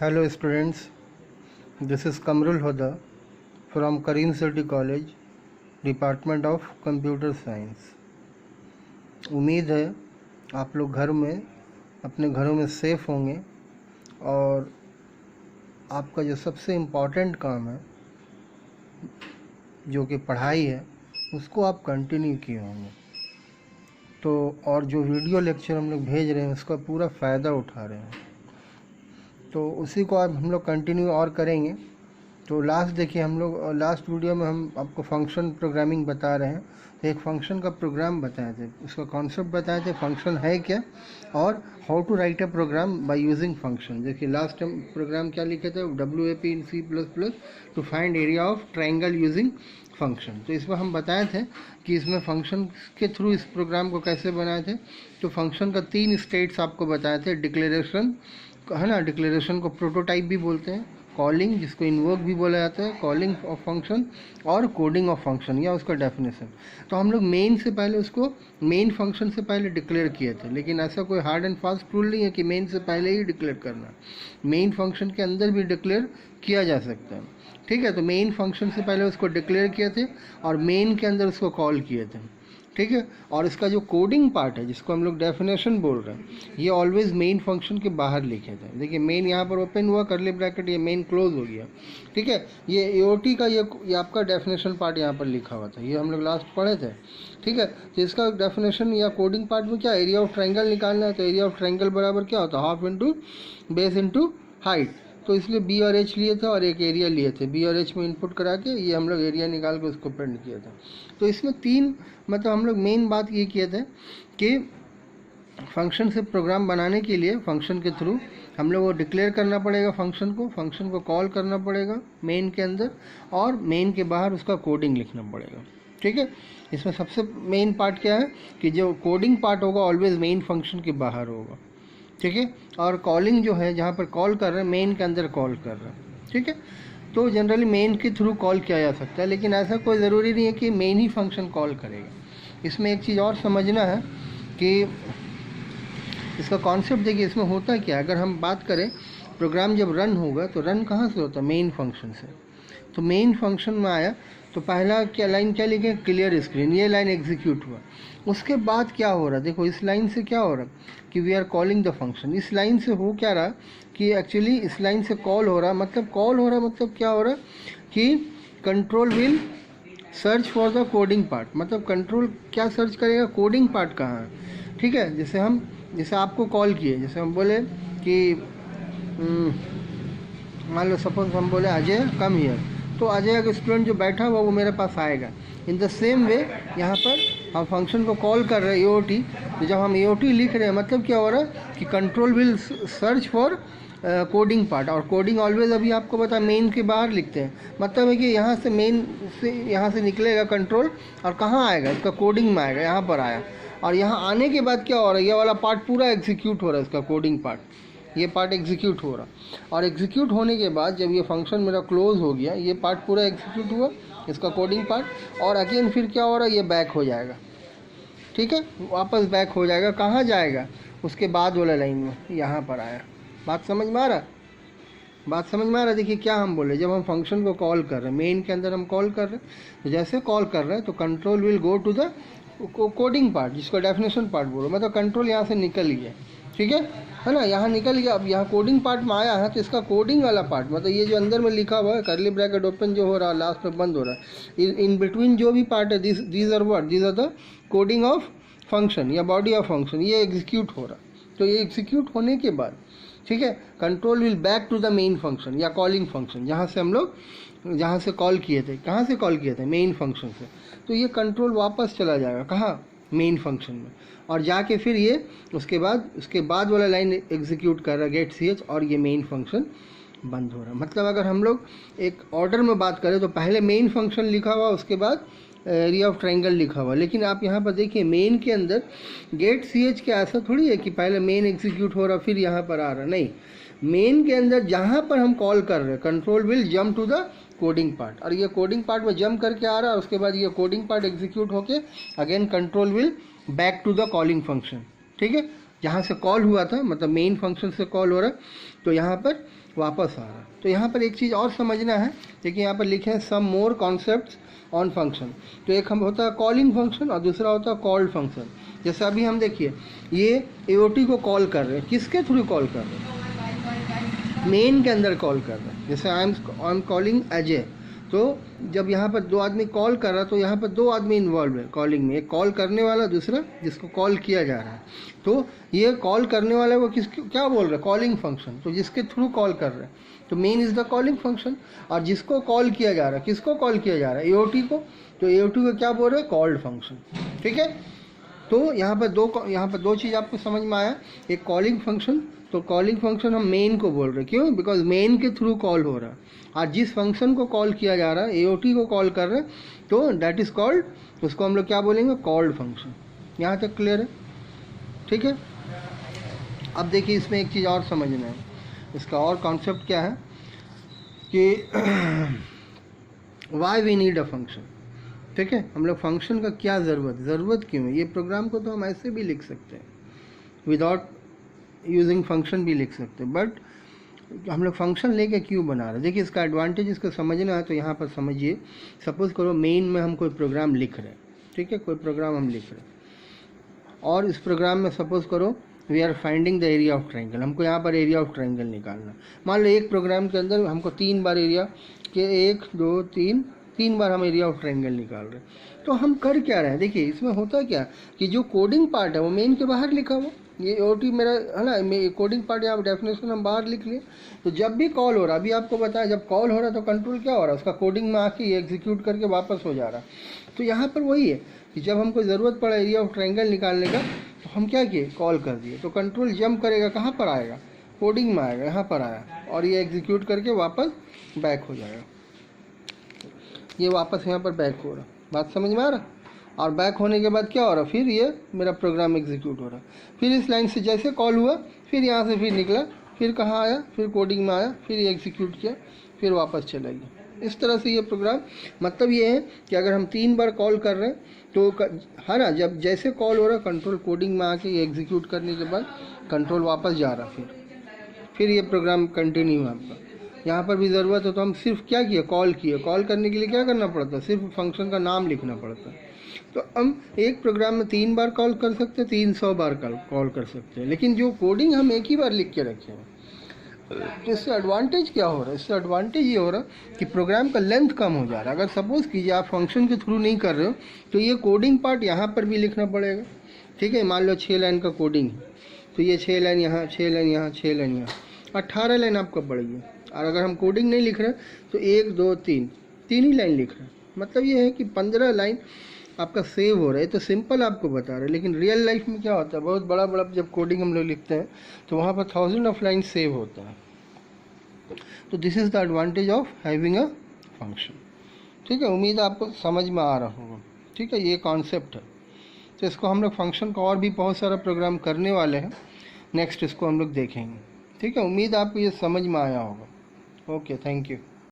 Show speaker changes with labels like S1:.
S1: Hello students, this is Kamrul Hoda from Kareem City College, Department of Computer Science। उम्मीद है आप लोग घर में अपने घरों में सेफ होंगे और आपका जो सबसे इम्पॉर्टेंट काम है जो कि पढ़ाई है उसको आप कंटिन्यू किए होंगे। तो और जो वीडियो लेक्चर हम लोग भेज रहे हैं उसका पूरा फ़ायदा उठा रहे हैं, तो उसी को आज हम लोग कंटिन्यू और करेंगे। तो लास्ट देखिए, हम लोग लास्ट वीडियो में हम आपको फंक्शन प्रोग्रामिंग बता रहे हैं। तो एक फंक्शन का प्रोग्राम बताए थे, उसका कॉन्सेप्ट बताए थे, फंक्शन है क्या और how to write a program by using function. देखिए लास्ट टाइम प्रोग्राम क्या लिखे थे, WAP in C++ to find area of triangle using function. तो इसमें हम बताए थे कि इसमें फंक्शन के थ्रू इस प्रोग्राम को कैसे बनाए थे। तो फंक्शन का 3 स्टेट्स आपको बताए थे, डिक्लेरेशन है ना, डिक्लेरेशन को प्रोटोटाइप भी बोलते हैं, कॉलिंग जिसको इन्वोक भी बोला जाता है, कॉलिंग ऑफ फंक्शन और कोडिंग ऑफ फंक्शन या उसका डेफिनेशन। तो हम लोग मेन से पहले उसको मेन फंक्शन से पहले डिक्लेयर किए थे, लेकिन ऐसा कोई हार्ड एंड फास्ट रूल नहीं है कि मेन से पहले ही डिक्लेयर करना, मेन फंक्शन के अंदर भी डिक्लेयर किया जा सकता है। ठीक है, तो मेन फंक्शन से पहले उसको डिक्लेयर किए थे और मेन के अंदर उसको कॉल किए थे। ठीक है, और इसका जो कोडिंग पार्ट है जिसको हम लोग डेफिनेशन बोल रहे हैं, ये ऑलवेज मेन फंक्शन के बाहर लिखे थे। देखिए मेन यहाँ पर ओपन हुआ, करली ब्रैकेट, ये मेन क्लोज हो गया। ठीक है, ये AOT का ये आपका डेफिनेशन पार्ट यहाँ पर लिखा हुआ था, ये हम लोग लास्ट पढ़े थे। ठीक है, तो इसका डेफिनेशन या कोडिंग पार्ट में क्या, एरिया ऑफ ट्रायंगल निकालना है। तो एरिया ऑफ ट्रायंगल बराबर क्या होता है, half into base into height. तो इसलिए B और H लिए थे और एक एरिया लिए थे, B और H में इनपुट करा के ये हम लोग एरिया निकाल के उसको प्रिंट किया था। तो इसमें 3 मतलब हम लोग मेन बात ये किए थे कि फंक्शन से प्रोग्राम बनाने के लिए फंक्शन के थ्रू हम लोग को डिक्लेयर करना पड़ेगा फंक्शन को कॉल करना पड़ेगा मेन के अंदर, और मेन के बाहर उसका कोडिंग लिखना पड़ेगा। ठीक है, इसमें सबसे मेन पार्ट क्या है कि जो कोडिंग पार्ट होगा ऑलवेज मेन फंक्शन के बाहर होगा। ठीक है, और कॉलिंग जो है जहाँ पर कॉल कर रहे हैं मेन के अंदर कॉल कर रहे हैं। ठीक है, तो जनरली मेन के थ्रू कॉल किया जा सकता है, लेकिन ऐसा कोई ज़रूरी नहीं है कि मेन ही फंक्शन कॉल करेगा। इसमें एक चीज़ और समझना है कि इसका कॉन्सेप्ट देखिए, इसमें होता क्या, अगर हम बात करें प्रोग्राम जब रन होगा तो रन कहाँ से होता है, मेन फंक्शन से। तो मेन फंक्शन में आया तो पहला क्या लाइन क्या लिखे, क्लियर स्क्रीन, ये लाइन एग्जीक्यूट हुआ। उसके बाद क्या हो रहा है, देखो इस लाइन से क्या हो रहा है कि we are calling the function. इस लाइन से हो क्या रहा कि एक्चुअली इस लाइन से कॉल हो रहा, मतलब कॉल हो रहा मतलब क्या हो रहा कि control will search for the coding part. मतलब कंट्रोल क्या सर्च करेगा, कोडिंग पार्ट कहाँ है। ठीक है, जैसे आपको कॉल किए, जैसे हम बोले कि मान लो सपोज हम बोले अजय कम हियर, तो अजय का स्टूडेंट जो बैठा हुआ वो मेरे पास आएगा। इन द सेम वे यहाँ पर हम फंक्शन को कॉल कर रहे हैं AOT। तो जब हम AOT लिख रहे हैं मतलब क्या हो रहा है कि control will search for coding part, और कोडिंग ऑलवेज अभी आपको पता है मेन के बाहर लिखते हैं। मतलब है कि यहाँ से मेन से यहाँ से निकलेगा कंट्रोल और कहाँ आएगा, इसका कोडिंग में आएगा, यहाँ पर आया। और यहाँ आने के बाद क्या हो रहा है, ये वाला पार्ट पूरा एग्जीक्यूट हो रहा है, इसका कोडिंग पार्ट, ये पार्ट एग्जीक्यूट हो रहा। और एग्जीक्यूट होने के बाद जब ये फंक्शन मेरा क्लोज हो गया, ये पार्ट पूरा एग्जीक्यूट हुआ, इसका कोडिंग पार्ट, और अगेन फिर क्या हो रहा है, ये बैक हो जाएगा। ठीक है, वापस बैक हो जाएगा, कहाँ जाएगा, उसके बाद वाला लाइन में यहाँ पर आया। बात समझ में आ रहा, देखिए क्या हम बोले, जब हम फंक्शन को कॉल कर रहे हैं मेन के अंदर हम कॉल कर रहे हैं, तो जैसे कॉल कर रहे हैं तो control will go to the coding part, जिसको डेफिनेशन पार्ट बोलो, मतलब कंट्रोल यहाँ से निकल गया। ठीक है ना, यहाँ निकल गया। अब यहाँ कोडिंग पार्ट में आया है तो इसका कोडिंग वाला पार्ट, मतलब ये जो अंदर में लिखा हुआ है करली ब्रैकेट ओपन जो हो रहा है लास्ट में बंद हो रहा है, इन बिटवीन जो भी पार्ट है these are the coding of function या बॉडी ऑफ फंक्शन, ये एग्जीक्यूट हो रहा। तो ये एग्जीक्यूट होने के बाद ठीक है, control will back to the main function या कॉलिंग फंक्शन, जहाँ से हम लोग जहाँ से कॉल किए थे, कहाँ से कॉल किए थे, मेन फंक्शन से। तो ये कंट्रोल वापस चला जाएगा कहाँ, मेन फंक्शन में, और जाके फिर ये उसके बाद वाला लाइन एग्जीक्यूट कर रहा है गेट CH, और ये मेन फंक्शन बंद हो रहा है। मतलब अगर हम लोग एक ऑर्डर में बात करें तो पहले मेन फंक्शन लिखा हुआ, उसके बाद एरिया ऑफ ट्रायंगल लिखा हुआ। लेकिन आप यहाँ पर देखिए मेन के अंदर गेट CH के ऐसा थोड़ी है कि पहले मेन एग्जीक्यूट हो रहा फिर यहाँ पर आ रहा, नहीं, मेन के अंदर जहाँ पर हम कॉल कर रहे हैं control will jump to the coding part, और ये कोडिंग पार्ट में जंप करके आ रहा है, उसके बाद ये कोडिंग पार्ट एग्जीक्यूट होके again control will back to the calling function. ठीक है, जहाँ से कॉल हुआ था, मतलब मेन फंक्शन से कॉल हो रहा, तो यहाँ पर वापस आ रहा। तो यहाँ पर एक चीज़ और समझना है, देखिए यहाँ पर लिखे हैं सम मोर कॉन्सेप्ट्स ऑन फंक्शन। तो एक हम होता है कॉलिंग फंक्शन और दूसरा होता है कॉल्ड फंक्शन। जैसे अभी हम देखिए ये AOT को कॉल कर रहे हैं, किसके थ्रू कॉल कर रहे हैं? मेन के अंदर कॉल कर रहे हैं। जैसे आई एम कॉलिंग अजय, तो जब यहाँ पर दो आदमी कॉल कर रहा, तो यहाँ पर दो आदमी इन्वॉल्व है कॉलिंग में, एक कॉल करने वाला, दूसरा जिसको कॉल किया जा रहा है। तो ये कॉल करने वाला वो किसको क्या बोल रहा है? Calling function. तो जिसके थ्रू कॉल कर रहे हैं, तो main is the calling function. और जिसको कॉल किया जा रहा है, किसको कॉल किया जा रहा है? AOT को। तो AOT को क्या बोल रहे हैं? Called function. ठीक है, तो यहाँ पर दो चीज़ आपको समझ में आया। एक कॉलिंग फंक्शन, तो कॉलिंग फंक्शन हम मेन को बोल रहे हैं, क्यों? बिकॉज मेन के थ्रू कॉल हो रहा है। और जिस फंक्शन को कॉल किया जा रहा है, AOT को कॉल कर रहे हैं, तो डैट इज़ कॉल्ड, उसको हम लोग क्या बोलेंगे? Called function. यहाँ तक क्लियर है? ठीक है। अब देखिए इसमें एक चीज़ और समझना है, इसका और कॉन्सेप्ट क्या है कि why we need a function. ठीक है, हम लोग फंक्शन का क्या ज़रूरत क्यों है? ये प्रोग्राम को तो हम ऐसे भी लिख सकते हैं, विदाउट यूजिंग फंक्शन भी लिख सकते हैं, बट हम लोग फंक्शन लेके क्यों बना रहे हैं? देखिए इसका एडवांटेज इसको समझना है। तो यहाँ पर समझिए, सपोज़ करो मेन में हम कोई प्रोग्राम लिख रहे हैं, ठीक है, कोई प्रोग्राम हम लिख रहे हैं, और इस प्रोग्राम में सपोज़ करो we are finding the area of triangle. हमको यहाँ पर एरिया ऑफ ट्रायंगल निकालना। मान लो एक प्रोग्राम के अंदर हमको 3 बार एरिया के 1 2 3 बार हम एरिया ऑफ ट्रायंगल निकाल रहे हैं। तो हम कर क्या रहे हैं? देखिए इसमें होता क्या कि जो कोडिंग पार्ट है वो मेन के बाहर लिखा हुआ, ये AOT मेरा है ना, कोडिंग पार्ट यहाँ डेफिनेशन हम बाहर लिख लिए। तो जब भी कॉल हो रहा, अभी आपको बताया जब कॉल हो रहा तो कंट्रोल क्या हो रहा है? उसका कोडिंग में आके ये एग्जीक्यूट करके वापस हो जा रहा। तो यहाँ पर वही है कि जब हमको ज़रूरत पड़ा एरिया ऑफ ट्रायंगल निकालने का, तो हम क्या किए? कॉल कर दिए। तो कंट्रोल जंप करेगा, कहाँ पर आएगा? कोडिंग में आएगा, यहाँ पर आया, और ये एग्जीक्यूट करके वापस बैक हो जाएगा। ये वापस यहाँ पर बैक हो रहा, बात समझ में आ रहा? और बैक होने के बाद क्या हो रहा? फिर ये मेरा प्रोग्राम एग्जीक्यूट हो रहा। फिर इस लाइन से जैसे कॉल हुआ, फिर यहाँ से फिर निकला, फिर कहाँ आया? फिर कोडिंग में आया, फिर ये एग्जीक्यूट किया, फिर वापस चला गया। इस तरह से ये प्रोग्राम, मतलब ये है कि अगर हम 3 बार कॉल कर रहे हैं तो है ना, जब जैसे कॉल हो रहा कंट्रोल कोडिंग में आके ये एग्जीक्यूट करने के बाद कंट्रोल वापस जा रहा, फिर ये प्रोग्राम कंटिन्यू आपका। यहाँ पर भी ज़रूरत हो तो हम सिर्फ क्या किए? कॉल किए। कॉल करने के लिए क्या करना पड़ता है? सिर्फ फंक्शन का नाम लिखना पड़ता है। तो हम एक प्रोग्राम में 3 बार कॉल कर सकते हैं, 300 बार कॉल कर सकते हैं, लेकिन जो कोडिंग हम एक ही बार लिख के रखे हैं। तो इससे एडवांटेज क्या हो रहा है? इससे एडवांटेज ये हो रहा है कि प्रोग्राम का लेंथ कम हो जा रहा है। अगर सपोज़ कीजिए आप फंक्शन के थ्रू नहीं कर रहे हो, तो ये कोडिंग पार्ट यहाँ पर भी लिखना पड़ेगा। ठीक है, मान लो 6 लाइन का कोडिंग है, तो ये 6 लाइन यहाँ, 6 लाइन यहाँ, 6 लाइन यहाँ, 18 लाइन आपका बढ़ गई। और अगर हम कोडिंग नहीं लिख रहे तो 1 2 3 ही लाइन लिख रहे हैं। मतलब ये है कि 15 लाइन आपका सेव हो रहा है। तो सिंपल आपको बता रहे हैं, लेकिन रियल लाइफ में क्या होता है? बहुत बड़ा जब कोडिंग हम लोग लिखते हैं तो वहाँ पर 1000 ऑफ लाइन सेव होता है। तो this is the advantage of having a function. ठीक है, उम्मीद है आपको समझ में आ रहा होगा। ठीक है, ये कॉन्सेप्ट है। तो इसको हम लोग फंक्शन का और भी बहुत सारा प्रोग्राम करने वाले हैं, नेक्स्ट इसको हम लोग देखेंगे। ठीक है, उम्मीद आपको ये समझ में आया होगा। Okay, thank you.